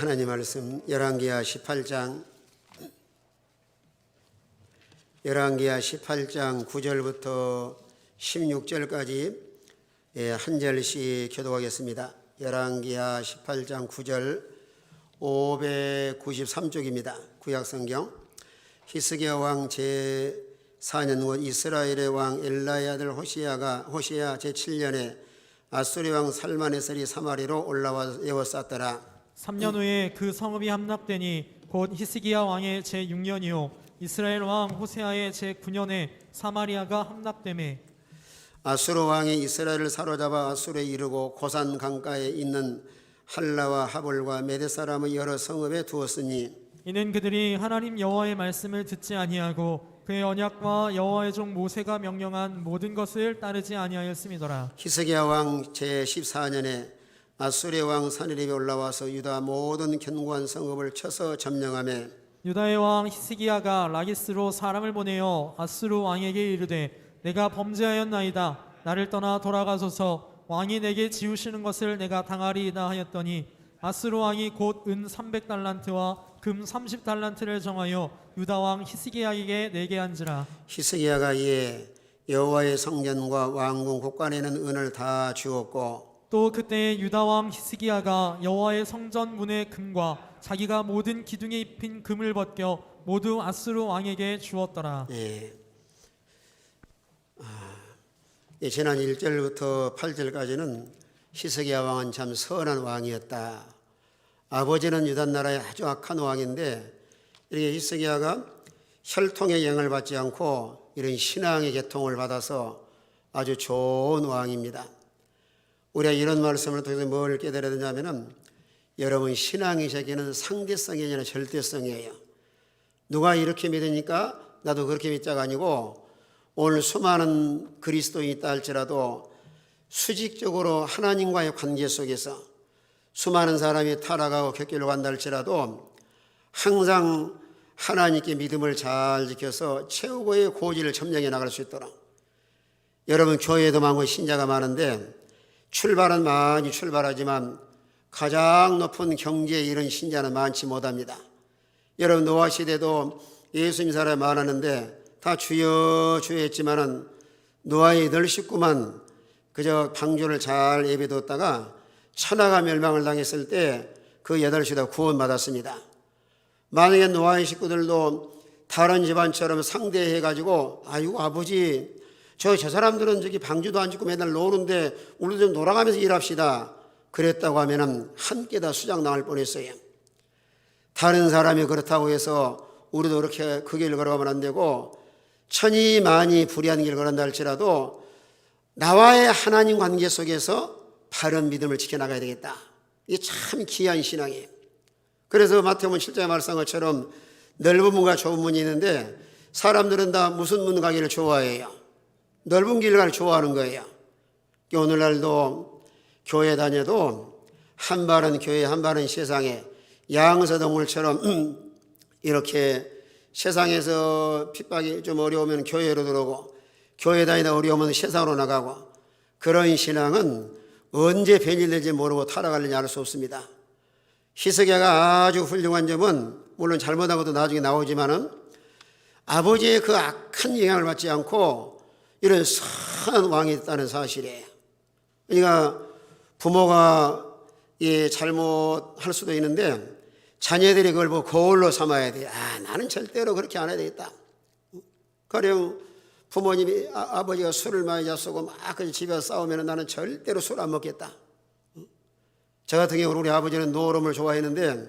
하나님 말씀 열왕기하 18장 9절부터 16절까지 한 절씩 교독하겠습니다. 열왕기하 18장 9절 593쪽입니다. 구약성경. 히스기야 왕 제4년 곧 이스라엘의 왕 엘라의 아들 호시아 제7년에 아수리 왕 살마네셀이 사마리로 올라와 에워쌌더라. 3년 후에 그 성읍이 함락되니 곧 히스기야 왕의 제6년이요 이스라엘 왕 호세아의 제9년에 사마리아가 함락되매 아수르 왕이 이스라엘을 사로잡아 아수르에 이르고 고산 강가에 있는 할라와 하볼과 메대 사람의 여러 성읍에 두었으니 이는 그들이 하나님 여호와의 말씀을 듣지 아니하고 그의 언약과 여호와의 종 모세가 명령한 모든 것을 따르지 아니하였음이더라. 히스기야 왕 제14년에 아수르의 왕 사느립이 올라와서 유다 모든 견고한 성읍을 쳐서 점령하며 유다의 왕 히스기야가 라기스로 사람을 보내어 아수르 왕에게 이르되 내가 범죄하였나이다. 나를 떠나 돌아가소서. 왕이 내게 지우시는 것을 내가 당하리이다 하였더니 아수르 왕이 곧 은 300달란트와 금 30달란트를 정하여 유다 왕 히스기야에게 내게 한지라. 히스기야가 이에 여호와의 성전과 왕궁 곳간에는 은을 다 주었고 또 그때 유다 왕 히스기야가 여호와의 성전 문의 금과 자기가 모든 기둥에 입힌 금을 벗겨 모두 아수르 왕에게 주었더라. 지난 1절부터 8절까지는 히스기야 왕은 참 선한 왕이었다. 아버지는 유다 나라의 아주 악한 왕인데 이렇게 히스기야가 혈통의 영을 받지 않고 이런 신앙의 계통을 받아서 아주 좋은 왕입니다. 우리가 이런 말씀을 통해서 뭘 깨달아야 되냐면은 여러분 신앙의 세계는 상대성이 아니라 절대성이에요. 누가 이렇게 믿으니까 나도 그렇게 믿자가 아니고 오늘 수많은 그리스도인이 있다 할지라도 수직적으로 하나님과의 관계 속에서 수많은 사람이 타락하고 격결로 간다 할지라도 항상 하나님께 믿음을 잘 지켜서 최고의 고지를 점령해 나갈 수 있도록 여러분 교회에도 많고 신자가 많은데 출발은 많이 출발하지만 가장 높은 경지에 이른 신자는 많지 못합니다. 여러분 노아 시대도 예수 믿는 사람이 많았는데 다 주여 주여 했지만은 노아의 8식구만 그저 방주를 잘 예배뒀다가 천하가 멸망을 당했을 때 그 8식구가 구원받았습니다. 만약에 노아의 식구들도 다른 집안처럼 상대해가지고 아이고 아버지 저 사람들은 저기 방주도 안 짓고 맨날 노는데 우리도 좀 놀아가면서 일합시다. 그랬다고 하면은 함께 다 수장 당할 뻔했어요. 다른 사람이 그렇다고 해서 우리도 그렇게 그 길을 걸어가면 안 되고 천이 많이 불의한 길을 걸어간다 할지라도 나와의 하나님 관계 속에서 바른 믿음을 지켜나가야 되겠다. 이게 참 귀한 신앙이에요. 그래서 마태복음 7장에 말씀한 것처럼 넓은 문과 좁은 문이 있는데 사람들은 다 무슨 문 가기를 좋아해요? 넓은 길을 가기를 좋아하는 거예요. 오늘날도 교회 다녀도 한 발은 교회 한 발은 세상에 양서동물처럼 이렇게 세상에서 핍박이 좀 어려우면 교회로 들어오고 교회 다니다 어려우면 세상으로 나가고 그런 신앙은 언제 변질될지 모르고 타락하려니 알 수 없습니다. 히스기야가 아주 훌륭한 점은 물론 잘못한 것도 나중에 나오지만은 아버지의 그 악한 영향을 받지 않고 이런 선한 왕이 있다는 사실이에요. 그러니까 부모가 잘못할 수도 있는데 자녀들이 그걸 보고 거울로 삼아야 돼. 나는 절대로 그렇게 안 해야 되겠다. 가령 부모님이 아버지가 술을 많이 잤고 막 집에 싸우면 나는 절대로 술 안 먹겠다. 저 같은 경우는 우리 아버지는 노름을 좋아했는데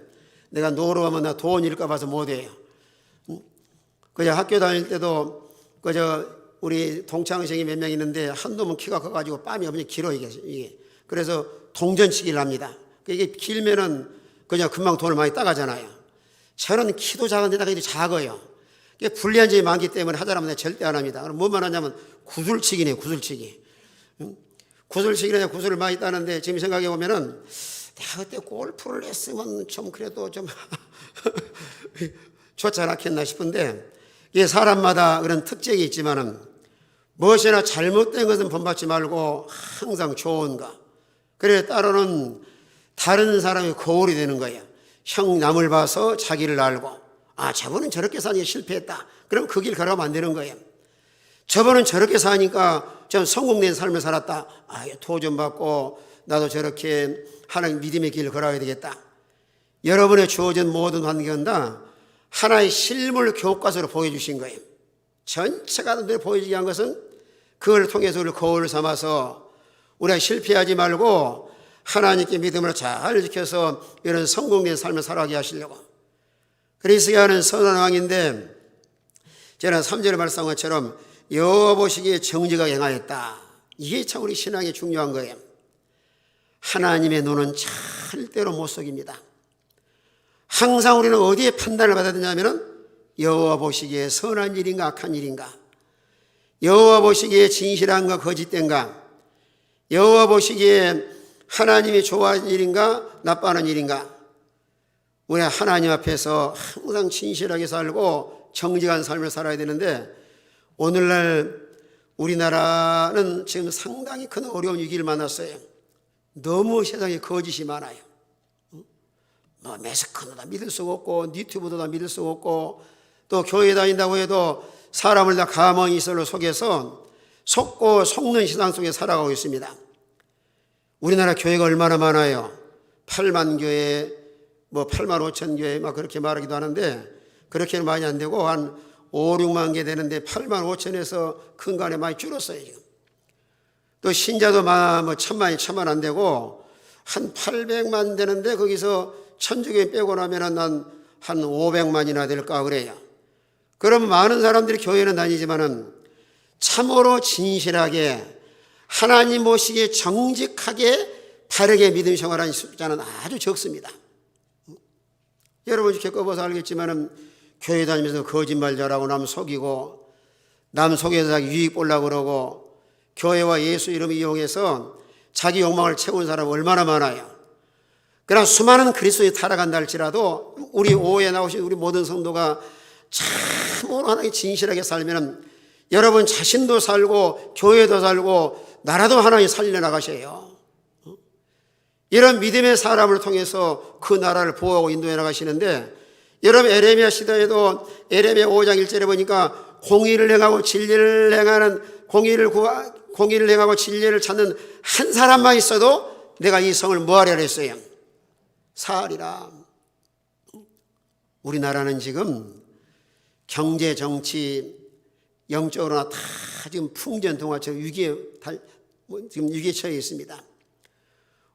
내가 노름하면 나 돈 잃을까 봐서 못해요. 그냥 학교 다닐 때도 우리 동창생이 몇 명 있는데 한 놈은 키가 커가지고 뺨이 엄청 길어 이게. 그래서 동전치기를 합니다. 이게 길면은 그냥 금방 돈을 많이 따가잖아요. 저는 키도 작은데 나가 작아요. 이게 불리한 점이 많기 때문에 하자라면 내가 절대 안 합니다. 그럼 뭐만 하냐면 구슬치기네요. 구슬치기. 구슬치기는 구슬을 많이 따는데 지금 생각해 보면은 내가 그때 골프를 했으면 좀 그래도 좀 좋지 않았겠나 싶은데 이게 사람마다 그런 특징이 있지만은 무엇이나 잘못된 것은 본받지 말고 항상 좋은 것. 그래 따로는 다른 사람이 거울이 되는 거예요. 형 남을 봐서 자기를 알고, 저분은 저렇게 사니까 실패했다. 그럼 그 길 걸어가면 안 되는 거예요. 저분은 저렇게 사니까 좀 성공된 삶을 살았다. 도전 받고 나도 저렇게 하나님 믿음의 길을 걸어야 되겠다. 여러분의 주어진 모든 환경은 다 하나의 실물 교과서로 보여주신 거예요. 전체가 눈에 보여지게 한 것은 그걸 통해서 우리를 거울 삼아서 우리가 실패하지 말고 하나님께 믿음으로 잘 지켜서 이런 성공된 삶을 살아가게 하시려고. 히스기야는 선한 왕인데 저는 3절에 말씀한 것처럼 여호와 보시기에 정직하게 행하였다. 이게 참 우리 신앙에 중요한 거예요. 하나님의 눈은 절대로 못 속입니다. 항상 우리는 어디에 판단을 받아야 되냐면 여호와 보시기에 선한 일인가 악한 일인가, 여호와 보시기에 진실한가 거짓된가, 여호와 보시기에 하나님이 좋아하는 일인가 나빠하는 일인가. 우리 하나님 앞에서 항상 진실하게 살고 정직한 삶을 살아야 되는데 오늘날 우리나라는 지금 상당히 큰 어려운 위기를 만났어요. 너무 세상에 거짓이 많아요. 매스컴도 다 믿을 수가 없고 유튜브도 다 믿을 수가 없고 또 교회 다닌다고 해도 사람을 다 가만히 있어로 속여서 속고 속는 신앙 속에 살아가고 있습니다. 우리나라 교회가 얼마나 많아요. 8만 교회, 8만 5천 교회 막 그렇게 말하기도 하는데 그렇게는 많이 안 되고 한 5, 6만 개 되는데 8만 5천에서 근간에 많이 줄었어요. 지금. 또 신자도 1,000만이 안 되고 한 800만 되는데 거기서 천주교회 빼고 나면 한 500만이나 될까 그래요. 그럼 많은 사람들이 교회는 다니지만은 참으로 진실하게 하나님 보시기에 정직하게 바르게 믿음 생활하는 숫자는 아주 적습니다. 여러분 겪어봐서 알겠지만은 교회 다니면서 거짓말 잘하고 남 속이고 남 속여서 자기 유익 보려고 그러고 교회와 예수 이름 이용해서 자기 욕망을 채운 사람 얼마나 많아요. 그러나 수많은 그리스도인이 타락한다 할지라도 우리 오후에 나오신 우리 모든 성도가 참으로 하나님 진실하게 살면 여러분 자신도 살고 교회도 살고 나라도 하나님 살려나가셔요. 이런 믿음의 사람을 통해서 그 나라를 보호하고 인도해 나가시는데 여러분 에레미야 시대에도 에레미야 5장 1절에 보니까 공의를 행하고 진리를 행하는 공의를 행하고 진리를 찾는 한 사람만 있어도 내가 이 성을 뭐하려 했어요? 사하리라. 우리나라는 지금 경제, 정치, 영적으로나 다 지금 풍전등화처럼 지금 위기에 처해 있습니다.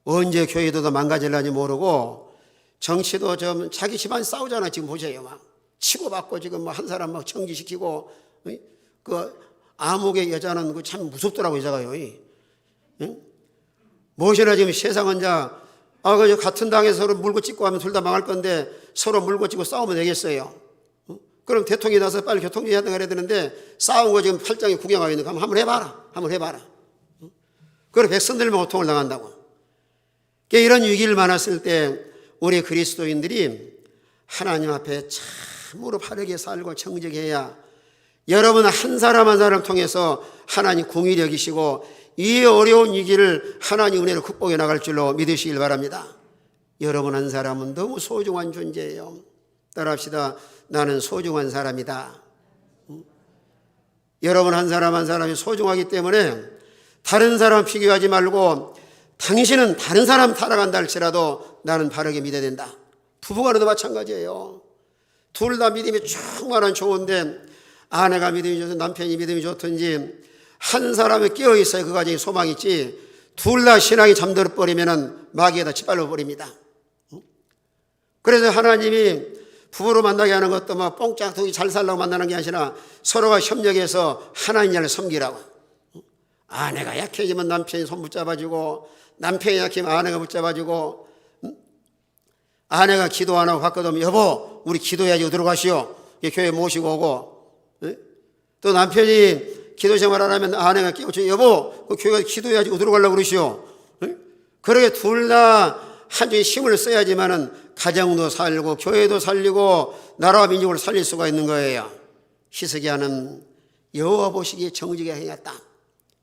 언제 교회도 더 망가질는지 모르고 정치도 좀 자기 집안 싸우잖아. 지금 보세요. 막 치고받고 지금 한 사람 막 정지시키고 그 암흑의 여자는 참 무섭더라고 여자가요. 무엇이나 지금 세상은 같은 당에서 서로 물고 찢고 하면 둘 다 망할 건데 서로 물고 찢고 싸우면 되겠어요. 그럼 대통령이 나서 빨리 교통정리 해야 되는데 싸운 거 지금 팔짱에 구경하고 있는 거 한번 해봐라. 그래 백성들만 고통을 당한다고. 이런 위기를 만났을 때 우리 그리스도인들이 하나님 앞에 참으로 바르게 살고 정직해야 여러분 한 사람 한 사람 통해서 하나님 공의를 여기시고 이 어려운 위기를 하나님 은혜로 극복해 나갈 줄로 믿으시길 바랍니다. 여러분 한 사람은 너무 소중한 존재예요. 따라합시다. 나는 소중한 사람이다. 여러분 한 사람 한 사람이 소중하기 때문에 다른 사람 비교하지 말고 당신은 다른 사람 타락한다 할지라도 나는 바르게 믿어야 된다. 부부간에도 마찬가지예요. 둘 다 믿음이 충만한 좋은데 아내가 믿음이 좋든 남편이 믿음이 좋든지 한 사람이 깨어있어야 그 가정에 소망이 있지 둘 다 신앙이 잠들어 버리면 마귀에다 짓밟아 버립니다. 그래서 하나님이 부부로 만나게 하는 것도 막 뽕짝통이 잘 살라고 만나는 게 아니라 서로가 협력해서 하나님을 섬기라고. 아내가 약해지면 남편이 손 붙잡아주고 남편이 약해지면 아내가 붙잡아주고 아내가 기도 안 하고 가까우면 여보 우리 기도해야지 들어가시오. 교회 모시고 오고 또 남편이 기도 생활 안 하면 아내가 깨우쳐 여보 교회 기도해야지 들어가려고 그러시오. 그렇게 둘 다 한쪽에 힘을 써야지만은 가정도 살고 교회도 살리고 나라와 민족을 살릴 수가 있는 거예요. 히스기야는 여호와 보시기에 정직하게 행했다.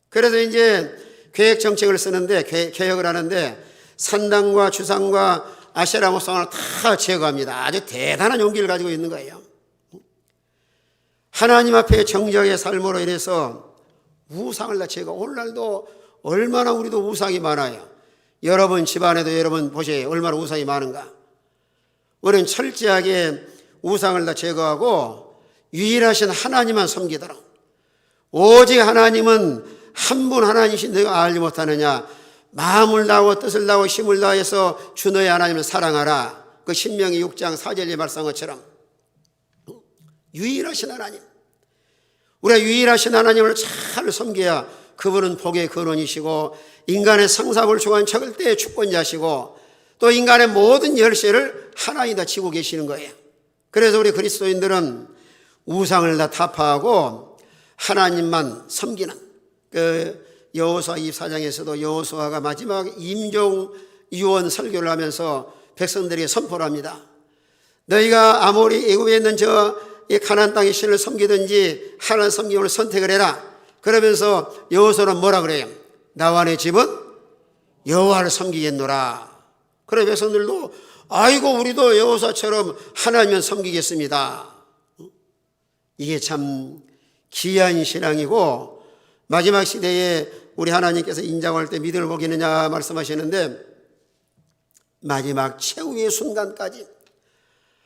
그래서 이제 계획 정책을 쓰는데 개혁을 하는데 산당과 주상과 아세라 우상을 다 제거합니다. 아주 대단한 용기를 가지고 있는 거예요. 하나님 앞에 정직하게 삶으로 인해서 우상을 다 제거. 오늘날도 얼마나 우리도 우상이 많아요. 여러분 집안에도 여러분 보세요. 얼마나 우상이 많은가. 우리는 철저하게 우상을 다 제거하고 유일하신 하나님만 섬기도록. 오직 하나님은 한 분 하나님이신 너희가 알지 못하느냐. 마음을 다하고 뜻을 다하고 힘을 다해서 주 너의 하나님을 사랑하라. 그 신명기 6장 4절에 말씀한 것처럼 유일하신 하나님, 우리가 유일하신 하나님을 잘 섬겨야 그분은 복의 근원이시고 인간의 상사불충한 절대의 주권자시고 또 인간의 모든 열쇠를 하나님 다 쥐고 계시는 거예요. 그래서 우리 그리스도인들은 우상을 다 타파하고 하나님만 섬기는, 그 여호수아 24장에서도 여호수아가 마지막 임종 유언 설교를 하면서 백성들에게 선포를 합니다. 너희가 아모리 애굽에 있는 저 가나안 땅의 신을 섬기든지 하나님 섬김을 선택을 해라. 그러면서 여호수아는 뭐라 그래요? 나와 내 집은 여호와를 섬기겠노라. 그래 백성들도 아이고 우리도 여호수아처럼 하나님을 섬기겠습니다. 이게 참 귀한 신앙이고 마지막 시대에 우리 하나님께서 인자할 때 믿음을 보기느냐 말씀하시는데 마지막 최후의 순간까지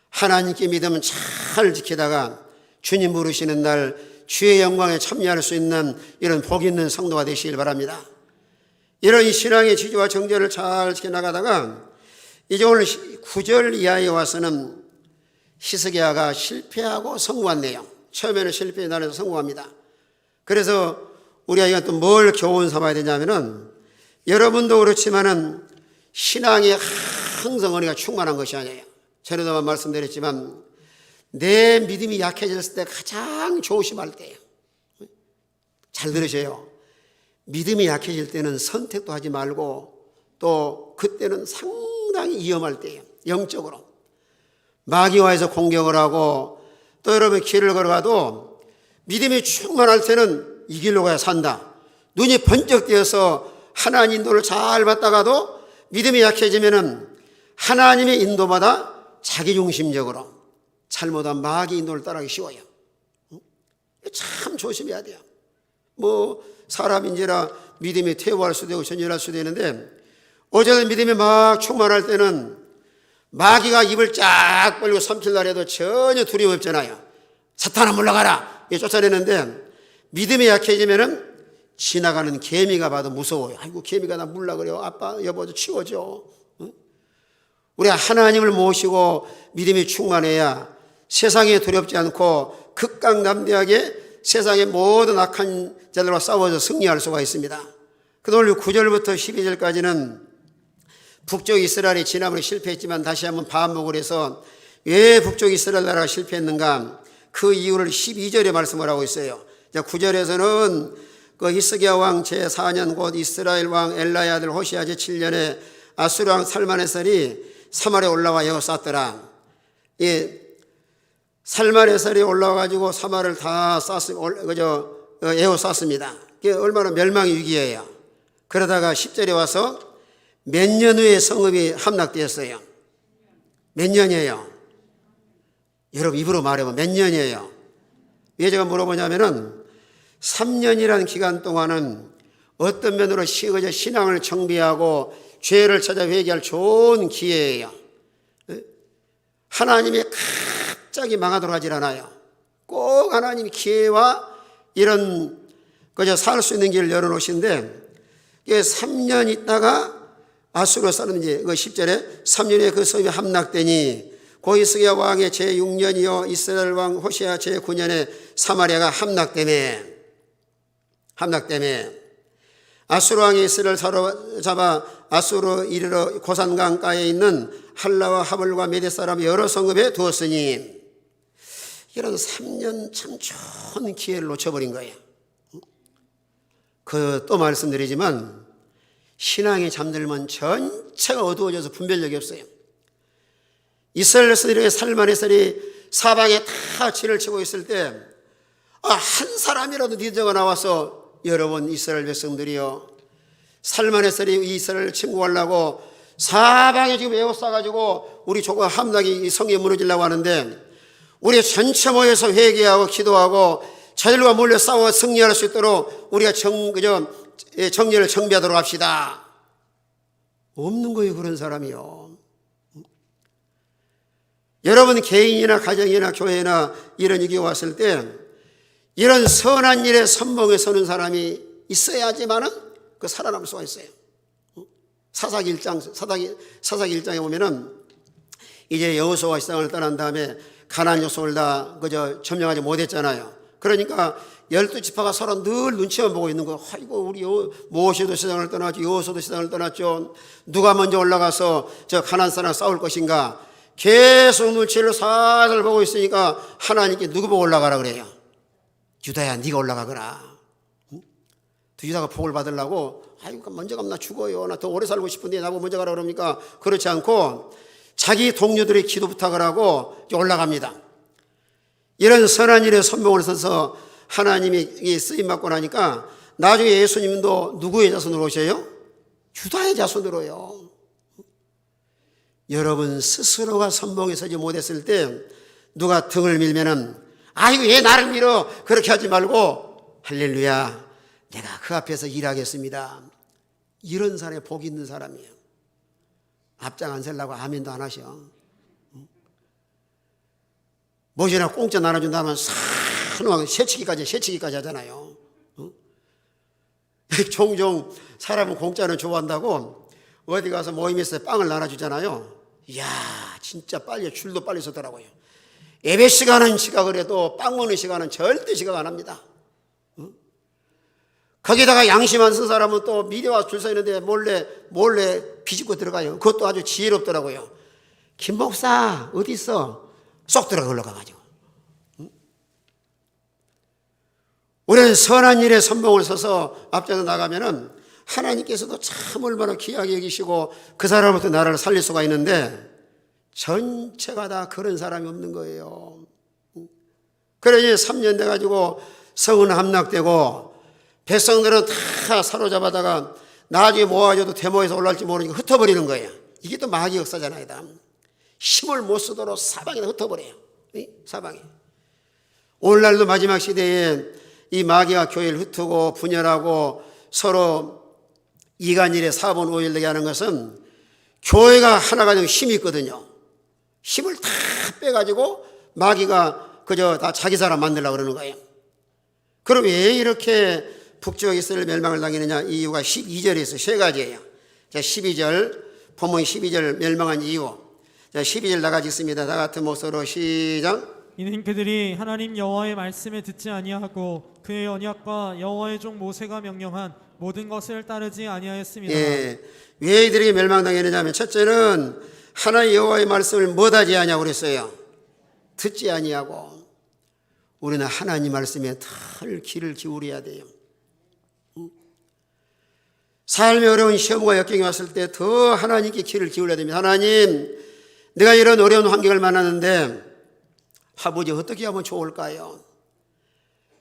하나님께 믿음을 잘 지키다가 주님 부르시는 날 주의 영광에 참여할 수 있는 이런 복 있는 성도가 되시길 바랍니다. 이런 신앙의 지지와 정죄를 잘 지켜나가다가 이제 오늘 9절 이하에 와서는 히스기야가 실패하고 성공한 내용. 처음에는 실패의 날에서 성공합니다. 그래서 우리가 이건 또 뭘 교훈 삼아야 되냐면은 여러분도 그렇지만은 신앙이 항상 은혜가 충만한 것이 아니에요. 전에도 말씀드렸지만 내 믿음이 약해졌을 때 가장 조심할 때예요. 잘 들으세요. 믿음이 약해질 때는 선택도 하지 말고 또 그때는 상당히 위험할 때예요. 영적으로. 마귀와에서 공격을 하고 또 여러분 길을 걸어가도 믿음이 충만할 때는 이 길로 가야 산다. 눈이 번쩍 띄어서 하나님 인도를 잘 받다가도 믿음이 약해지면은 하나님의 인도마다 자기중심적으로 잘못한 마귀 인도를 따라가기 쉬워요. 참 조심해야 돼요. 뭐 사람인지라 믿음이 퇴보할 수도 있고 전율할 수도 있는데 어제는 믿음이 막 충만할 때는 마귀가 입을 쫙 벌리고 섬킬라 해도 전혀 두려움 없잖아요. 사탄아 물러가라 쫓아내는데 믿음이 약해지면은 지나가는 개미가 봐도 무서워요. 아이고 개미가 나 물라 그래요. 아빠 여보 좀 치워줘. 우리가 하나님을 모시고 믿음이 충만해야 세상에 두렵지 않고 극강담대하게 세상의 모든 악한 자들과 싸워서 승리할 수가 있습니다. 그래서 오늘 9절부터 12절까지는 북쪽 이스라엘이 지난번에 실패했지만 다시 한번 반복을 해서 왜 북쪽 이스라엘 나라가 실패했는가 그 이유를 12절에 말씀을 하고 있어요. 9절에서는 그 히스기야 왕 제4년 곧 이스라엘 왕 엘라의 아들 호시아 제7년에 아수르 왕 살마네살이 사마리아에 올라와 에워쌌더라. 살마네살이 올라와가지고 사마를 다 에워쌌습니다. 그게 얼마나 멸망의 위기예요. 그러다가 10절에 와서 몇 년 후에 성읍이 함락되었어요. 몇 년이에요? 여러분 입으로 말해보면 몇 년이에요? 왜 제가 물어보냐면은 3년이라는 기간 동안은 어떤 면으로 신앙을 정비하고 죄를 찾아 회개할 좋은 기회예요. 하나님이 갑자기 망하도록 하질 않아요. 꼭 하나님이 기회와 이런 그저 살 수 있는 길을 열어놓으신데 3년 있다가 아수르 사람인지 그 10절에 3년에 그 성이 함락되니 고 히스기야 왕의 제6년이요 이스라엘 왕 호시아 제9년에 사마리아가 함락되매 아수르 왕이 이스라엘 사로잡아 아수르 이르러 고산강가에 있는 할라와 하볼과 메대 사람 여러 성읍에 두었으니 이런 3년 참 좋은 기회를 놓쳐버린 거예요. 또 말씀드리지만 신앙이 잠들면 전체가 어두워져서 분별력이 없어요. 이스라엘 백성들의 살마네살이 사방에 다 진을 치고 있을 때 한 사람이라도 리더가 나와서 여러분 이스라엘 백성들이요 살마네살이 이스라엘을 침공하려고 사방에 지금 에워싸가지고 우리 조금 함락이 이 성에 무너지려고 하는데, 우리 전체 모여서 회개하고 기도하고 자들과 몰래 싸워 승리할 수 있도록 우리가 정리를 정비하도록 합시다. 없는 거예요, 그런 사람이요. 여러분 개인이나 가정이나 교회나 이런 위기가 왔을 때 이런 선한 일에 선봉에 서는 사람이 있어야지만은 그 살아남을 수가 있어요. 사사기 1장에 보면은 이제 여호수아가 이 땅을 떠난 다음에 가나안 족속을 다 그저 점령하지 못했잖아요. 그러니까 12지파가 서로 늘 눈치만 보고 있는 거예요. 아이고 우리 모세도 세상을 떠났죠. 여호수아도 세상을 떠났죠. 누가 먼저 올라가서 저 가나안 사람 싸울 것인가. 계속 눈치를 살살 보고 있으니까 하나님께 누구 보고 올라가라 그래요. 유다야 네가 올라가거라. 유다가 복을 받으려고 아이고 먼저 가면 나 죽어요. 나 더 오래 살고 싶은데 나보고 먼저 가라 그러니까 그렇지 않고 자기 동료들의 기도 부탁을 하고 올라갑니다. 이런 선한 일에 선봉을 서서 하나님이 쓰임받고 나니까 나중에 예수님도 누구의 자손으로 오셔요? 유다의 자손으로요. 여러분 스스로가 선봉에 서지 못했을 때 누가 등을 밀면은 아이고 얘 나를 밀어 그렇게 하지 말고 할렐루야 내가 그 앞에서 일하겠습니다. 이런 사람이 복이 있는 사람이에요. 앞장 안 서려고 아멘도 안 하셔. 무엇이나 공짜 나눠준다면 산호하게 새치기까지 하잖아요. 종종 사람은 공짜는 좋아한다고 어디 가서 모임에서 빵을 나눠주잖아요. 이야 진짜 빨리 줄도 빨리 서더라고요. 예배 시간은 지각을 해도 빵 먹는 시간은 절대 지각 안 합니다. 거기다가 양심 안 쓴 사람은 또 미리 와서 줄 서 있는데 몰래 비집고 들어가요. 그것도 아주 지혜롭더라고요. 김 목사 어디 있어? 쏙 들어가 올라가가지고. 우리는 선한 일에 선봉을 서서 앞장서 나가면은 하나님께서도 참 얼마나 귀하게 여기시고 그 사람부터 나라를 살릴 수가 있는데 전체가 다 그런 사람이 없는 거예요. 그래 이제 3년 돼가지고 성은 함락되고 백성들은 다 사로잡아다가 나중에 모아줘도 데모에서 올라올지 모르니까 흩어버리는 거예요. 이게 또 마귀 역사잖아요. 힘을 못 쓰도록 사방에 흩어버려요. 사방에. 오늘날도 마지막 시대에 이 마귀가 교회를 흩트고 분열하고 서로 이간일에 4분 5일 되게 하는 것은 교회가 하나가 되면 힘이 있거든요. 힘을 다 빼가지고 마귀가 그저 다 자기 사람 만들려고 그러는 거예요. 그럼 왜 이렇게 북지역 이스라엘 멸망을 당했느냐? 이유가 12절에 있어요. 세 가지예요. 자, 12절, 본문 12절 멸망한 이유. 자, 12절 나가지 있습니다. 다 같은 목소리로 시작. 이는 그들이 하나님 여호와의 말씀에 듣지 아니하고 그의 언약과 여호와의 종 모세가 명령한 모든 것을 따르지 아니하였습니다. 예, 왜 이들에게 멸망당했느냐 하면 첫째는 하나님 여호와의 말씀을 못하지 아니하고 그랬어요. 듣지 아니하고. 우리는 하나님 말씀에 늘 귀를 기울여야 돼요. 삶의 어려운 시험과 역경이 왔을 때 더 하나님께 귀를 기울여야 됩니다. 하나님, 내가 이런 어려운 환경을 만났는데 아버지 어떻게 하면 좋을까요?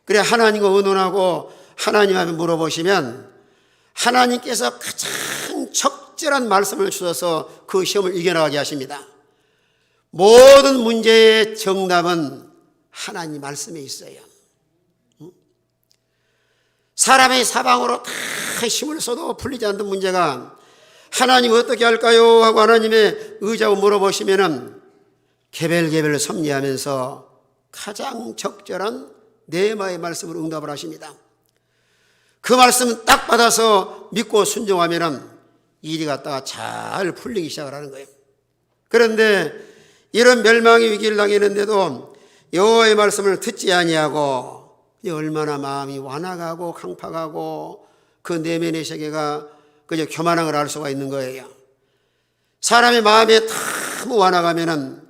그래 하나님과 의논하고 하나님 앞에 물어보시면 하나님께서 가장 적절한 말씀을 주셔서 그 시험을 이겨나가게 하십니다. 모든 문제의 정답은 하나님 말씀에 있어요. 사람의 사방으로 다 힘을 써도 풀리지 않는 문제가 하나님 어떻게 할까요? 하고 하나님의 의자고 물어보시면은 개별개별로 섭리하면서 가장 적절한 네마의 말씀으로 응답을 하십니다. 그 말씀은 딱 받아서 믿고 순종하면은 일이 갔다가 잘 풀리기 시작을 하는 거예요. 그런데 이런 멸망의 위기를 당했는데도 여호와의 말씀을 듣지 아니하고 얼마나 마음이 완악하고 강팍하고 그 내면의 세계가 그저 교만한 걸 알 수가 있는 거예요. 사람의 마음에 너무 완악하면은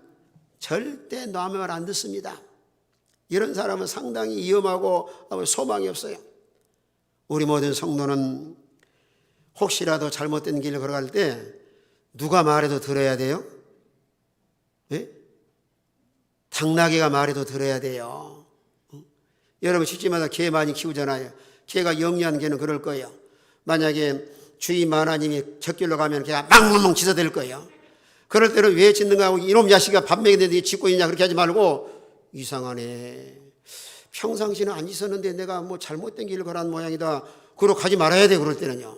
절대 남의 말 안 듣습니다. 이런 사람은 상당히 위험하고 소망이 없어요. 우리 모든 성도는 혹시라도 잘못된 길을 걸어갈 때 누가 말해도 들어야 돼요? 예? 당나귀가 말해도 들어야 돼요. 여러분 집집마다 개 많이 키우잖아요. 개가 영리한 개는 그럴 거예요. 만약에 주임 하나님이 적길로 가면 걔가 망망망 짖어댈 거예요. 그럴 때는 왜 짖는가 하고 이놈 자식아 밥 먹였는데 짖고 있냐 그렇게 하지 말고 이상하네. 평상시는 안 짖었는데 내가 뭐 잘못된 길을 걸은 모양이다. 그러고 가지 말아야 돼. 그럴 때는요.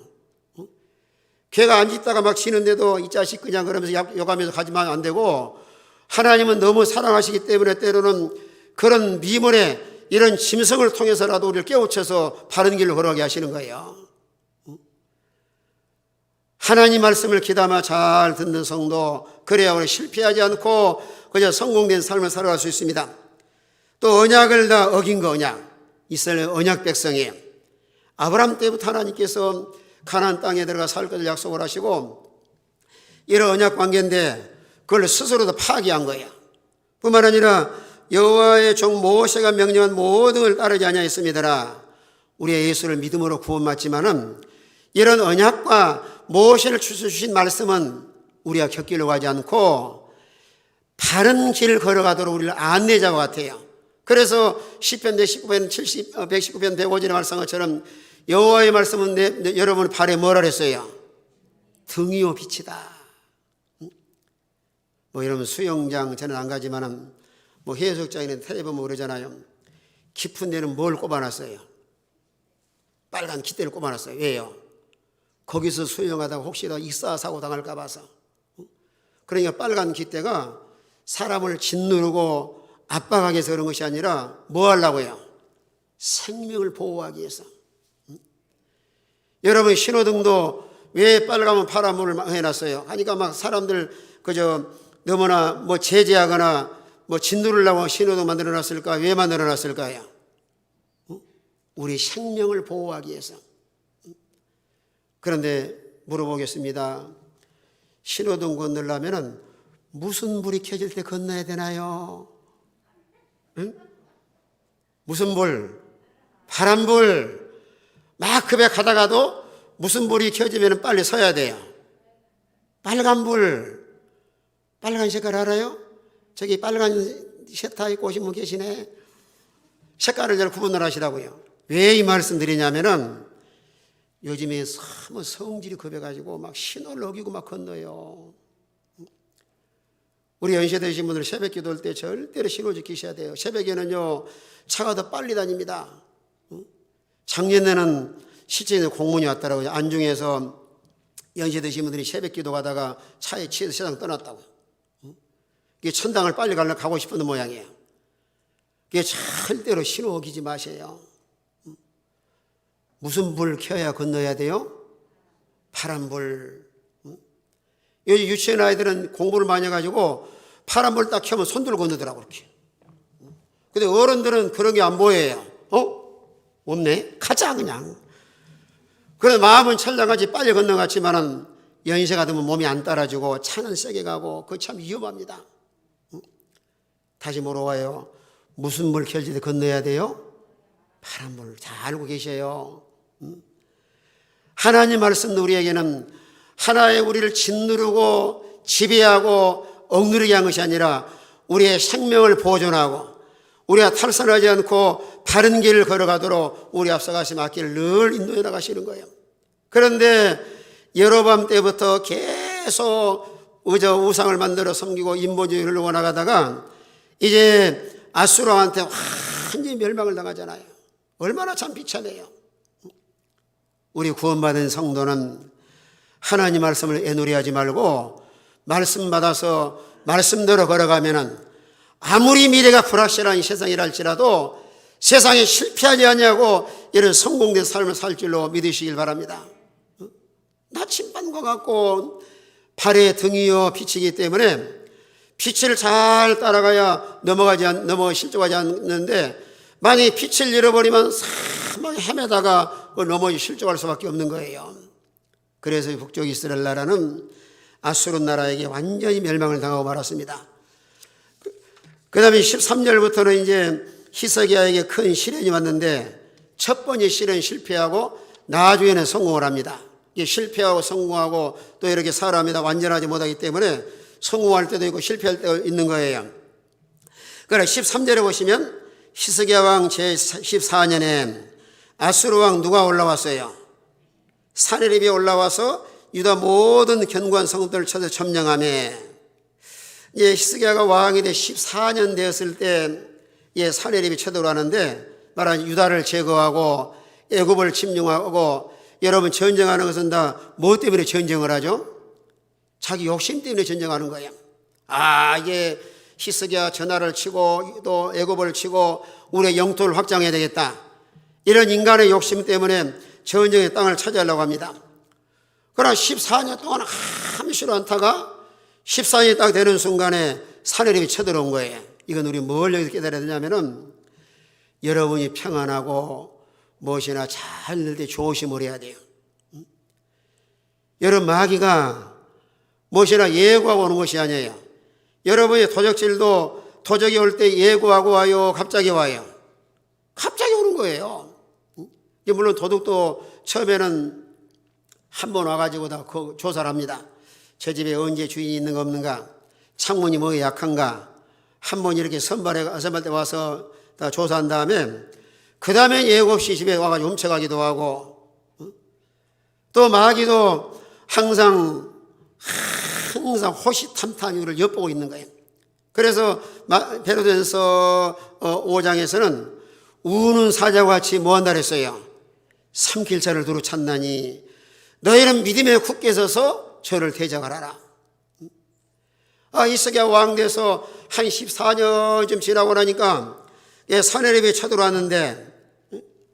걔가 안 짖다가 막 짖는데도 이 자식 그냥 그러면서 욕하면서 가지만 안 되고 하나님은 너무 사랑하시기 때문에 때로는 그런 미문에 이런 짐승을 통해서라도 우리를 깨우쳐서 바른 길로 걸어가게 하시는 거예요. 하나님 말씀을 귀담아 잘 듣는 성도, 그래야 우리 실패하지 않고 그저 성공된 삶을 살아갈 수 있습니다. 또 언약을 다 어긴 거 언약, 이스라엘 언약 백성이에요. 아브라함 때부터 하나님께서 가나안 땅에 들어가 살 것을 약속을 하시고 이런 언약 관계인데 그걸 스스로도 파기한 거예요. 뿐만 아니라 여호와의 종 모세가 명령한 모든 걸 따르지 아니하였음이더라. 우리의 예수를 믿음으로 구원받지만은 이런 언약과 모세를 주신 말씀은 우리가 곁길로 가지 않고 바른 길을 걸어가도록 우리를 안내자와 같아요. 그래서 시편 119편 119편 105절의 말씀한 것처럼 여호와의 말씀은 여러분 발에 뭐라 그랬어요? 등이요 빛이다. 뭐 이러면 수영장 저는 안 가지만은 뭐 해수욕장에는 텔레비 보면 그러잖아요. 깊은 데는 뭘 꼽아놨어요? 빨간 깃대를 꼽아놨어요. 왜요? 거기서 수영하다가 혹시나 익사사고 당할까 봐서. 그러니까 빨간 깃대가 사람을 짓누르고 압박하기 위해서 그런 것이 아니라 뭐 하려고요? 생명을 보호하기 위해서. 여러분 신호등도 왜 빨가면 파란불을 해놨어요? 하니까 막 사람들 그저 너무나 뭐 제재하거나 뭐 짓누르려고 신호등 만들어놨을까? 왜 만들어놨을까요? 우리 생명을 보호하기 위해서. 그런데 물어보겠습니다. 신호등 건너려면 무슨 불이 켜질 때 건너야 되나요? 응? 무슨 불? 파란불. 막 급해 가다가도 무슨 불이 켜지면 빨리 서야 돼요. 빨간불. 빨간 색깔 알아요? 저기 빨간 셔터 입고 오신 분 계시네. 색깔을 잘 구분을 하시라고요. 왜 이 말씀 드리냐면은 요즘에 너무 성질이 급해가지고 막 신호를 어기고 막 건너요. 우리 연세 되신 분들 새벽 기도할 때 절대로 신호 지키셔야 돼요. 새벽에는요 차가 더 빨리 다닙니다. 작년에는 실제 공문이 왔더라고요. 안중에서 연세 드신 분들이 새벽 기도 가다가 차에 치여서 세상 떠났다고. 이게 천당을 빨리 가고 싶은 모양이에요. 이게 절대로 신호 어기지 마세요. 무슨 불 켜야 건너야 돼요? 파란불. 요즘 유치원 아이들은 공부를 많이 해가지고 파란불 딱 켜면 손 들고 건너더라고 그렇게. 근데 어른들은 그런 게 안 보여요. 없네? 가자 그냥. 그래서 마음은 찰랑하지 빨리 건너갔지만은 연세가 되면 몸이 안 따라주고 차는 세게 가고 그거 참 위험합니다. 다시 물어봐요. 무슨 불 켜질 때 건너야 돼요? 파란불. 잘 알고 계셔요. 하나님 말씀도 우리에게는 하나의 우리를 짓누르고 지배하고 억누르게 한 것이 아니라 우리의 생명을 보존하고 우리가 탈선하지 않고 바른 길을 걸어가도록 우리 앞서가신 앞길을 늘 인도해 나가시는 거예요. 그런데 여로보암 때부터 계속 우상을 만들어 섬기고 인본주의를 흘러 나가다가 이제 아수르 왕한테 완전히 멸망을 당하잖아요. 얼마나 참 비참해요. 우리 구원받은 성도는 하나님 말씀을 애누리하지 말고 말씀 받아서 말씀대로 걸어가면은 아무리 미래가 불확실한 이 세상이랄지라도 세상에 실패하지 않냐고 이런 성공된 삶을 살 줄로 믿으시길 바랍니다. 나침반과 같고 발에 등이요 빛이기 때문에 빛을 잘 따라가야 실족하지 않는데 만약에 빛을 잃어버리면 사막에 헤매다가 넘어지 실족할 수밖에 없는 거예요. 그래서 북쪽 이스라엘 나라는 아수르 나라에게 완전히 멸망을 당하고 말았습니다. 그 다음에 13절부터는 이제 히스기야에게 큰 시련이 왔는데 첫 번째 시련 실패하고 나중에는 성공을 합니다. 이게 실패하고 성공하고 또 이렇게 살아갑니다. 완전하지 못하기 때문에 성공할 때도 있고 실패할 때도 있는 거예요. 그러나 13절에 보시면 히스기야 왕 제14년에 아수르 왕 누가 올라왔어요? 사내립이 올라와서 유다 모든 견고한 성들을 쳐서 점령하며, 히스기야가 왕이 돼 14년 되었을 때 사내립이 쳐들어가는데, 말하자면 유다를 제거하고 애굽을 침공하고, 여러분 전쟁하는 것은 다 뭐 때문에 전쟁을 하죠? 자기 욕심 때문에 전쟁하는 거예요. 이게 히스기야 전하를 치고 또 애굽을 치고 우리의 영토를 확장해야 되겠다, 이런 인간의 욕심 때문에 전쟁의 땅을 차지하려고 합니다. 그러나 14년 동안 함시로 않다가 14년이 딱 되는 순간에 사내립이 쳐들어온 거예요. 이건 우리 뭘 여기서 깨달아야 되냐면은, 여러분이 평안하고 무엇이나 잘 될 때 조심을 해야 돼요. 여러분, 마귀가 무엇이나 예고하고 오는 것이 아니에요. 여러분의 도적질도 도적이 올 때 예고하고 와요? 갑자기 와요? 갑자기 오는 거예요. 물론 도둑도 처음에는 한 번 와가지고 다 조사를 합니다. 저 집에 언제 주인이 있는 거 없는가, 창문이 뭐 약한가, 한 번 이렇게 선발 때 와서 다 조사한 다음에 그 다음에 예고 없이 집에 와가지고 훔쳐가기도 하고, 또 마귀도 항상 호시탐탐 이를 엿보고 있는 거예요. 그래서 베드로전서 5장에서는 우는 사자와 같이 뭐한다 그랬어요? 삼킬자를 두루 찾나니 너희는 믿음에 굳게 서서 저를 대적하라. 히스기야 왕 돼서 한 14년쯤 지나고 나니까 사내립이 쳐들어왔는데,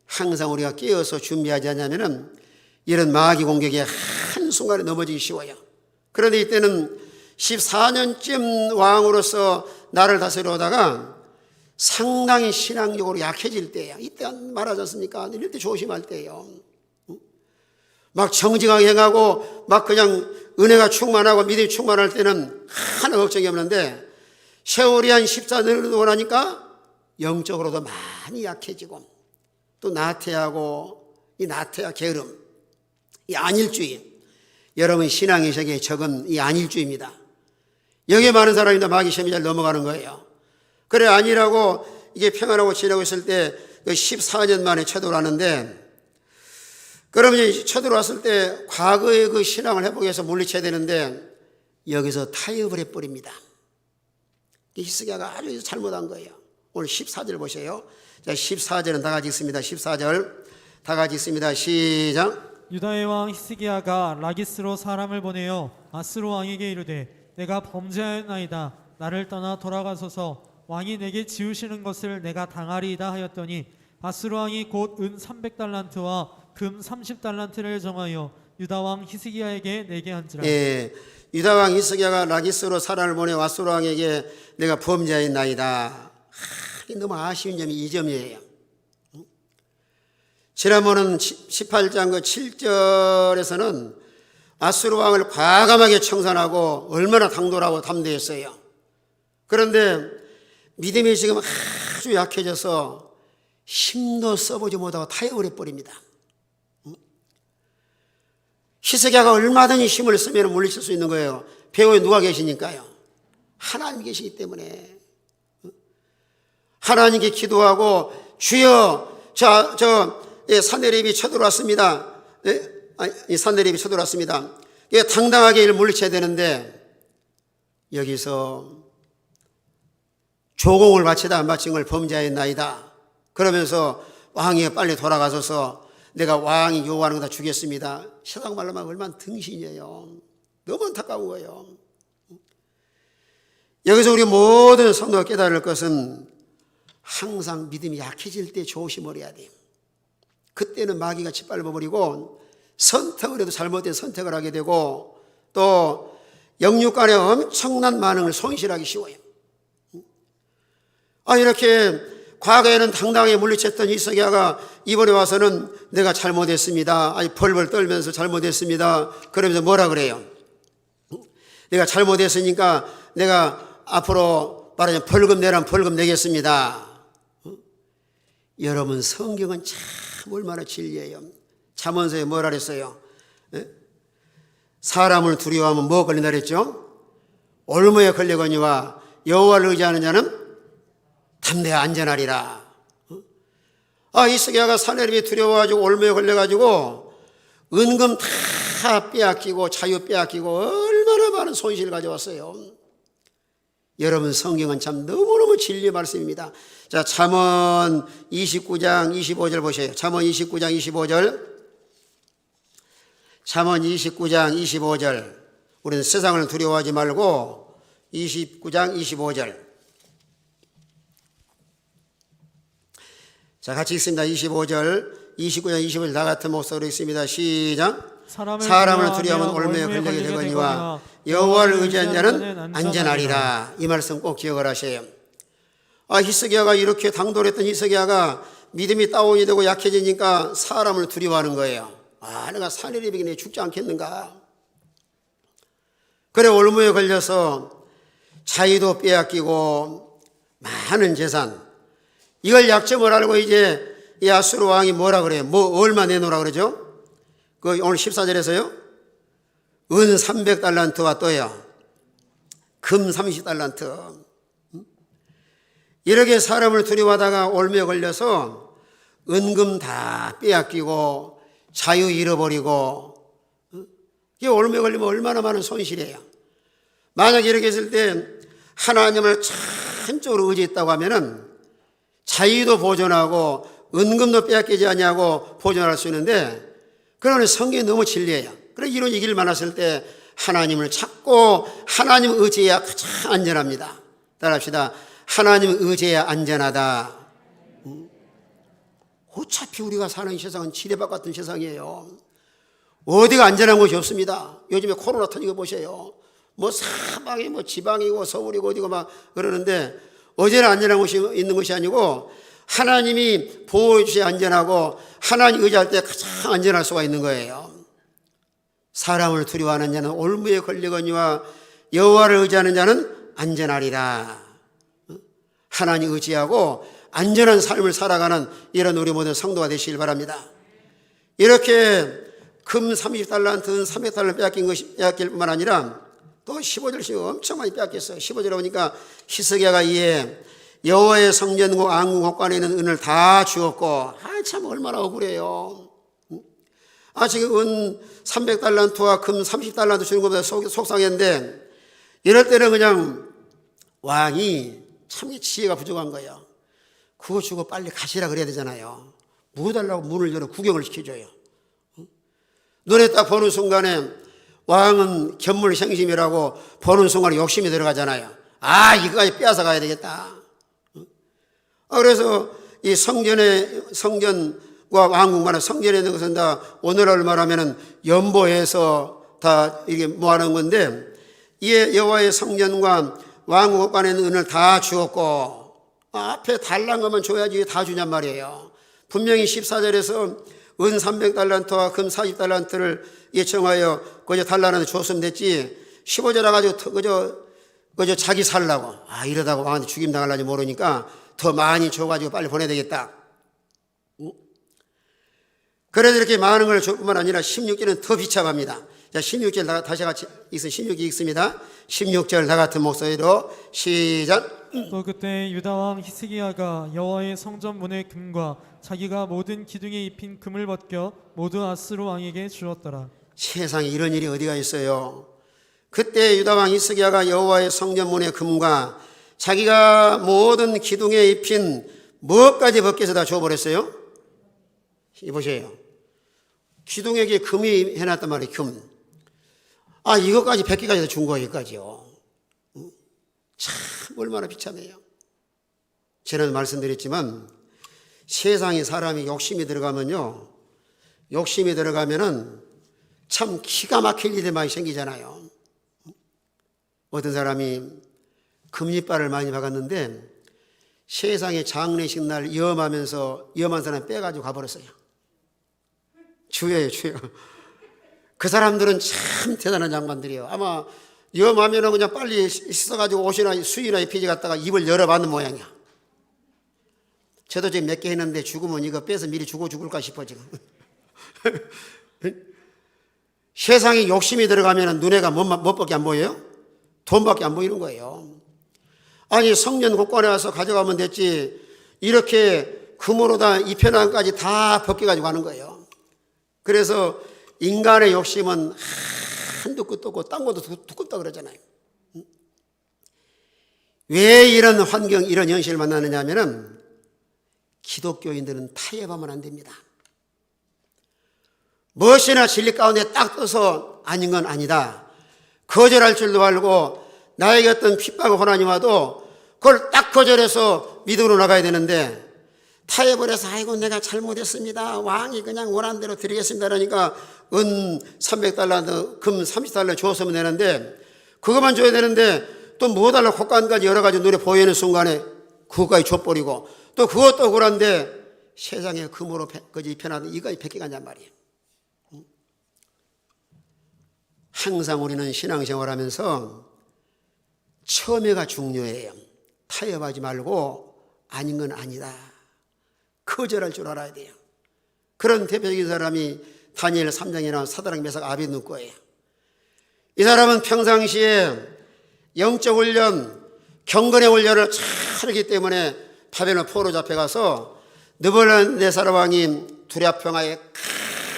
항상 우리가 깨어서 준비하지 않냐면은 이런 마귀 공격에 한순간에 넘어지기 쉬워요. 그런데 이때는 14년쯤 왕으로서 나를 다스려 오다가 상당히 신앙적으로 약해질 때예요. 이때 말하지 않습니까? 이럴 때 조심할 때예요. 막 정직하게 행하고 막 그냥 은혜가 충만하고 믿음이 충만할 때는 하나 걱정이 없는데, 세월이 한 14년을 두고 나니까 영적으로도 많이 약해지고, 또 나태하고, 이 나태와 게으름, 이 안일주의, 여러분 신앙의 세계에 적은 이 안일주의입니다. 여기에 많은 사람이 다 마귀 시험에 잘 넘어가는 거예요. 그래, 아니라고 이게 평안하고 지내고 있을 때 14년 만에 쳐들어왔는데, 그러면 이제 쳐들어왔을 때 과거의 그 신앙을 회복해서 물리쳐야 되는데, 여기서 타협을 해버립니다. 히스기야가 아주 잘못한 거예요. 오늘 14절 보세요. 자, 14절은 다 같이 있습니다. 14절 다 같이 있습니다. 시작. 유다의 왕 히스기야가 라기스로 사람을 보내어 아스로 왕에게 이르되 내가 범죄하였나이다. 나를 떠나 돌아가소서. 왕이 내게 지우시는 것을 내가 당하리이다 하였더니, 아스로 왕이 곧 은 300달란트와 금 30달란트를 정하여 유다 왕 히스기야에게 내게 한지라. 유다 왕 히스기야가 라기스로 사람을 보내어 아스로 왕에게 내가 범죄하였나이다. 너무 아쉬운 점이 이 점이에요. 지난번은 18장 그 7절에서는 아수르 왕을 과감하게 청산하고 얼마나 당돌하고 담대했어요. 그런데 믿음이 지금 아주 약해져서 힘도 써보지 못하고 타협을 해버립니다. 히스기야가 얼마든지 힘을 쓰면 물리칠 수 있는 거예요. 배후에 누가 계시니까요? 하나님 계시기 때문에. 하나님께 기도하고, 주여 사내립이 쳐들어왔습니다. 사내립이 쳐들어왔습니다. 당당하게 이를 물리쳐야 되는데, 여기서 조공을 바치다 안 바친 걸 범죄하였나이다. 그러면서 왕이 빨리 돌아가셔서 내가 왕이 요구하는 거 다 주겠습니다. 세상 말로 하면 얼마나 등신이에요. 너무 안타까운 거예요. 여기서 우리 모든 성도가 깨달을 것은 항상 믿음이 약해질 때 조심을 해야 돼요. 그때는 마귀가 짓밟아버리고 선택을 해도 잘못된 선택을 하게 되고, 또 영육간에 엄청난 만행을 손실하기 쉬워요. 이렇게 과거에는 당당하게 물리쳤던 히스기야가 이번에 와서는 내가 잘못했습니다. 벌벌 떨면서 잘못했습니다. 그러면서 뭐라 그래요? 내가 잘못했으니까 내가 앞으로 말하자면 벌금 내라면 벌금 내겠습니다. 여러분, 성경은 참 얼마나 진리예요. 잠언서에 뭐라 그랬어요? 사람을 두려워하면 뭐 걸린다 그랬죠? 올무에 걸려거니와 여호와를 의지하는 자는 담대히 안전하리라. 히스기야가 사내립이 두려워가지고 올무에 걸려가지고 은금 다 빼앗기고 자유 빼앗기고 얼마나 많은 손실을 가져왔어요. 여러분, 성경은 참 너무너무 진리의 말씀입니다. 자, 잠언 29장 25절 보세요. 잠언 29장 25절. 잠언 29장 25절. 우리는 세상을 두려워하지 말고 29장 25절. 자, 같이 읽습니다. 25절, 29장 25절 다 같은 목소리로 읽습니다. 시작. 사람을 두려워하면 올무에 걸리게 되거니와 여호와를 의지한 자는 안전하리라. 이 말씀 꼭 기억을 하세요. 히스기야가 이렇게 당돌했던 히스기야가 믿음이 다운이 되고 약해지니까 사람을 두려워하는 거예요. 내가 산일이 비기네 죽지 않겠는가. 그래 올무에 걸려서 자유도 빼앗기고 많은 재산, 이걸 알고 이제 이 아수르 왕이 뭐라 그래요? 얼마 내놓으라 그러죠? 오늘 14절에서요. 은 300달란트와 또요. 금 30달란트. 이렇게 사람을 두려워하다가 올무에 걸려서 은금 다 빼앗기고 자유 잃어버리고, 이게 올무에 걸리면 얼마나 많은 손실이에요. 만약 이렇게 했을 때 하나님을 전적으로 의지했다고 하면은 자유도 보존하고 은금도 빼앗기지 않냐고 보존할 수 있는데, 그러면 성경이 너무 진리예요. 그래서 이런 얘기를 만났을 때 하나님을 찾고 하나님 의지해야 가장 안전합니다. 따라합시다. 하나님 의지해야 안전하다. 어차피 우리가 사는 세상은 지뢰밭 같은 세상이에요. 어디가 안전한 곳이 없습니다. 요즘에 코로나 터진 거 보세요. 사방이 지방이고 서울이고 어디고 막 그러는데, 어제는 안전한 곳이 있는 것이 아니고 하나님이 보호해 주셔야 안전하고 하나님 의지할 때 가장 안전할 수가 있는 거예요. 사람을 두려워하는 자는 올무에 걸리거니와 여호와를 의지하는 자는 안전하리라. 하나님 의지하고 안전한 삶을 살아가는 이런 우리 모든 성도가 되시길 바랍니다. 이렇게 금 30달란트, 은 300달란트 빼앗길 뿐만 아니라 또 15절씩 엄청 많이 빼앗겼어요. 15절에 보니까 히스기야가 이에 여호와의 성전과 왕궁 곳간에 있는 은을 다 주었고, 참 얼마나 억울해요. 지금 은 300달란트와 금 30달란트 주는 것보다 속상했는데, 이럴 때는 그냥 왕이 참 지혜가 부족한 거예요. 그거 주고 빨리 가시라 그래야 되잖아요. 뭐 달라고 문을 열어 구경을 시켜줘요. 눈에 딱 보는 순간에 왕은 견물생심이라고 보는 순간에 욕심이 들어가잖아요. 이거까지 빼앗아 가야 되겠다. 그래서 이 성전과 왕궁만은 성전에 있는 것은 다 오늘날 말하면은 연보해서 다 이게 모아놓은 건데, 이에 여호와의 성전과 왕궁 곳간에 있는 은을 다 주었고, 앞에 달란 것만 줘야지 다 주냔 말이에요. 분명히 14절에서 은 300달란트와 금 40달란트를 예청하여 그저 달란트를 줬으면 됐지, 15절 와가지고 그저 자기 살라고, 이러다가 왕한테 죽임 당할는지 모르니까 더 많이 줘가지고 빨리 보내야 되겠다. 그래서 이렇게 많은 걸 줄 뿐만 아니라 16절은 더 비참합니다. 자, 16절 다시 같이 16절 읽습니다. 16절 다 같은 목소리로 시작. 또 그때 유다 왕 히스기야가 여호와의 성전 문의 금과 자기가 모든 기둥에 입힌 금을 벗겨 모두 아스루 왕에게 주었더라. 세상에 이런 일이 어디가 있어요. 그때 유다 왕 히스기야가 여호와의 성전 문의 금과 자기가 모든 기둥에 입힌 뭐까지 벗겨서 다 줘버렸어요. 이보세요. 기둥에게 금이 해놨단 말이에요. 금. 이것까지 100개까지 준 거예요. 여기까지요. 참 얼마나 비참해요. 저는 말씀드렸지만 세상에 사람이 욕심이 들어가면요, 욕심이 들어가면은 참 기가 막힐 일이 많이 생기잖아요. 어떤 사람이 금리빨을 많이 박았는데 세상에 장례식 날 염하면서 염한 사람 빼가지고 가버렸어요. 주여요, 주여. 그 사람들은 참 대단한 양반들이에요. 아마 염하면은 그냥 빨리 씻어가지고 옷이나 수의나 입히지 갖다가 입을 열어받는 모양이야. 저도 지금 몇 개 했는데 죽으면 이거 빼서 미리 주고 죽을까 싶어 지금. 세상에 욕심이 들어가면 눈에가 뭐밖에 안 보여요? 돈밖에 안 보이는 거예요. 성전 곳간에 와서 가져가면 됐지, 이렇게 금으로 다 입혀놓은까지 다 벗겨가지고 가는 거예요. 그래서 인간의 욕심은 한두 끝도 없고 딴 것도 두껍다 그러잖아요. 왜 이런 환경, 이런 현실을 만나느냐 하면은 기독교인들은 타협하면 안 됩니다. 무엇이나 진리 가운데 딱 떠서 아닌 건 아니다, 거절할 줄도 알고 나에게 어떤 핍박과 고난이 와도 그걸 딱 거절해서 믿음으로 나가야 되는데, 타협을 해서 아이고 내가 잘못했습니다, 왕이 그냥 원하는 대로 드리겠습니다 그러니까 은 300달러, 금 30달러 주었으면 되는데, 그것만 줘야 되는데 또 뭐 달라 콧간까지 여러 가지 눈에 보이는 순간에 그것까지 줘버리고, 또 그것도 그런데 세상에 금으로 거지 입혀놨는 이까지 베껴간단 말이에요. 항상 우리는 신앙생활하면서 처음에가 중요해요. 타협하지 말고 아닌 건 아니다, 거절할 줄 알아야 돼요. 그런 대표적인 사람이 다니엘 3장에 나온 사드락 메삭 아벳느고예요. 이 사람은 평상시에 영적 훈련, 경건의 훈련을 잘 했기 때문에 바벨론 포로 잡혀가서 느부갓네살 왕이 두랴평화에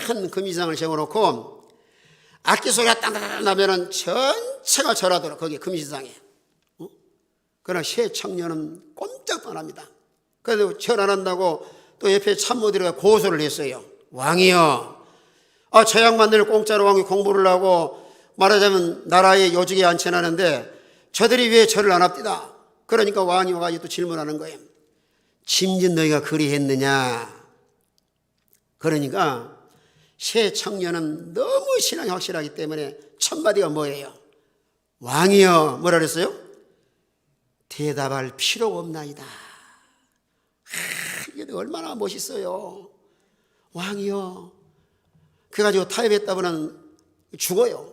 큰 금시장을 세워놓고 악기 소리가 땅땅 나면은 전체가 절하도록 거기 금시장에. 그러나 새 청년은 꼼짝도 안 합니다. 그래도 절 안 한다고 또 옆에 참모들이 고소를 했어요. 왕이여, 저 양반들 공짜로 왕이 공부를 하고 말하자면 나라에 요직에 앉혀놨는데 저들이 왜 절을 안 합디다. 그러니까 왕이 와가지고 또 질문하는 거예요. 짐짓 너희가 그리했느냐. 그러니까 새 청년은 너무 신앙이 확실하기 때문에 첫 마디가 뭐예요? 왕이여, 뭐라 그랬어요? 대답할 필요가 없나이다. 이게 얼마나 멋있어요. 왕이여. 그래가지고 타협했다고는 죽어요.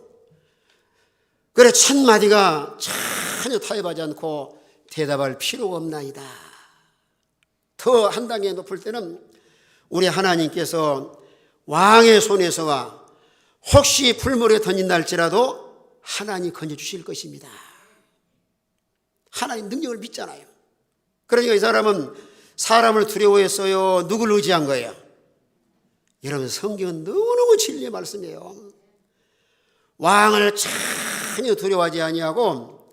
그래 첫 마디가 전혀 타협하지 않고 대답할 필요가 없나이다. 더 한 단계 높을 때는 우리 하나님께서 왕의 손에서와 혹시 풀물에 던진다 할지라도 하나님 건져주실 것입니다. 하나님 능력을 믿잖아요. 그러니까 이 사람은 사람을 두려워했어요? 누구를 의지한 거예요? 여러분, 성경은 너무너무 진리의 말씀이에요. 왕을 전혀 두려워하지 아니하고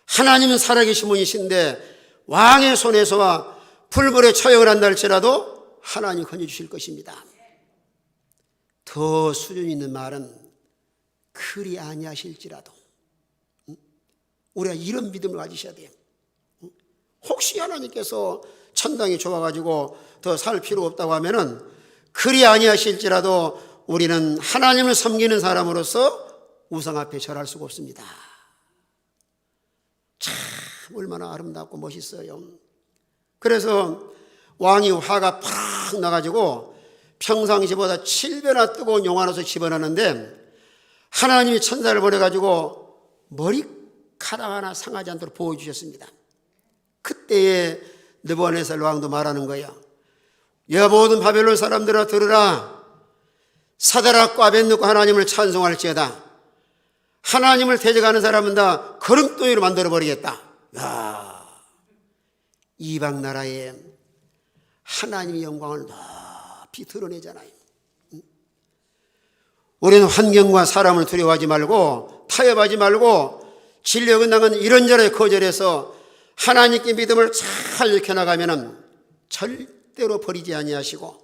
하나님은 살아계신 분이신데 왕의 손에서와 풀물에 처형을 한다 할지라도 하나님 건져주실 것입니다. 더 수준 있는 말은 그리 아니하실지라도, 우리가 이런 믿음을 가지셔야 돼요. 혹시 하나님께서 천당이 좋아가지고 더 살 필요 없다고 하면은 그리 아니하실지라도 우리는 하나님을 섬기는 사람으로서 우상 앞에 절할 수가 없습니다. 참 얼마나 아름답고 멋있어요. 그래서 왕이 화가 팍 나가지고 평상시보다 7배나 뜨거운 용 하나서 집어넣는데 하나님이 천사를 보내가지고 머리카락 하나 상하지 않도록 보호해주셨습니다. 그때에 느부갓네살 왕도 말하는 거예요. 야, 모든 바벨론 사람들아 들으라. 사드락과 아벳느고 하나님을 찬송할지어다. 하나님을 대적하는 사람은 다 거름덩이로 만들어버리겠다. 야, 이방 나라에 하나님의 영광을 높이 드러내잖아요. 우리는 환경과 사람을 두려워하지 말고 타협하지 말고 진리에 어긋나는 이런저런 거절해서 하나님께 믿음을 잘 익혀나가면 절대로 버리지 아니하시고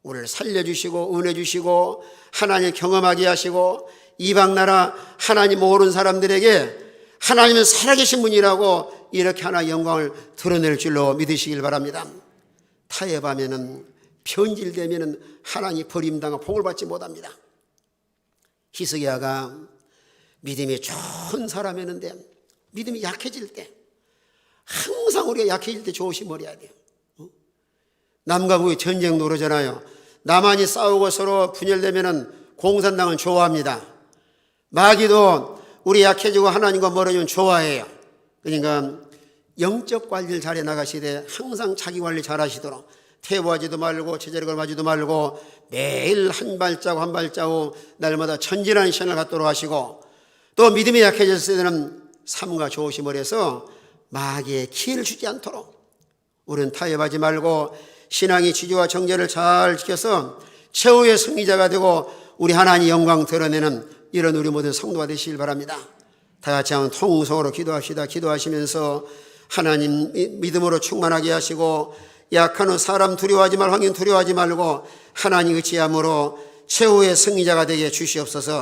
우리를 살려주시고 은혜 주시고 하나님을 경험하게 하시고 이방 나라 하나님 모르는 사람들에게 하나님은 살아계신 분이라고 이렇게 하나 영광을 드러낼 줄로 믿으시길 바랍니다. 타협하면은 변질되면은 하나님 버림당하고 복을 받지 못합니다. 히스기야가 믿음이 좋은 사람이었는데 믿음이 약해질 때, 항상 우리가 약해질 때 조심해야 돼요. 남과 북이 전쟁 노르잖아요. 남한이 싸우고 서로 분열되면은 공산당은 좋아합니다. 마귀도 우리 약해지고 하나님과 멀어지면 좋아해요. 그러니까 영적 관리를 잘해 나가시되 항상 자기 관리 잘 하시도록 퇴보하지도 말고 제자리 걸마지도 말고 매일 한 발자국 한 발자국 날마다 천진한 시간을 갖도록 하시고 또 믿음이 약해졌을 때는 삶과 조심을 해서 마귀의 기회를 주지 않도록 우리는 타협하지 말고 신앙의 지주와 정죄를 잘 지켜서 최후의 승리자가 되고 우리 하나님 영광 드러내는 이런 우리 모든 성도가 되시길 바랍니다. 다 같이 한번 통성으로 기도합시다. 기도하시면서 하나님 믿음으로 충만하게 하시고 약한 사람 두려워하지 말고, 환경 두려워하지 말고 하나님 의지함으로 최후의 승리자가 되게 주시옵소서.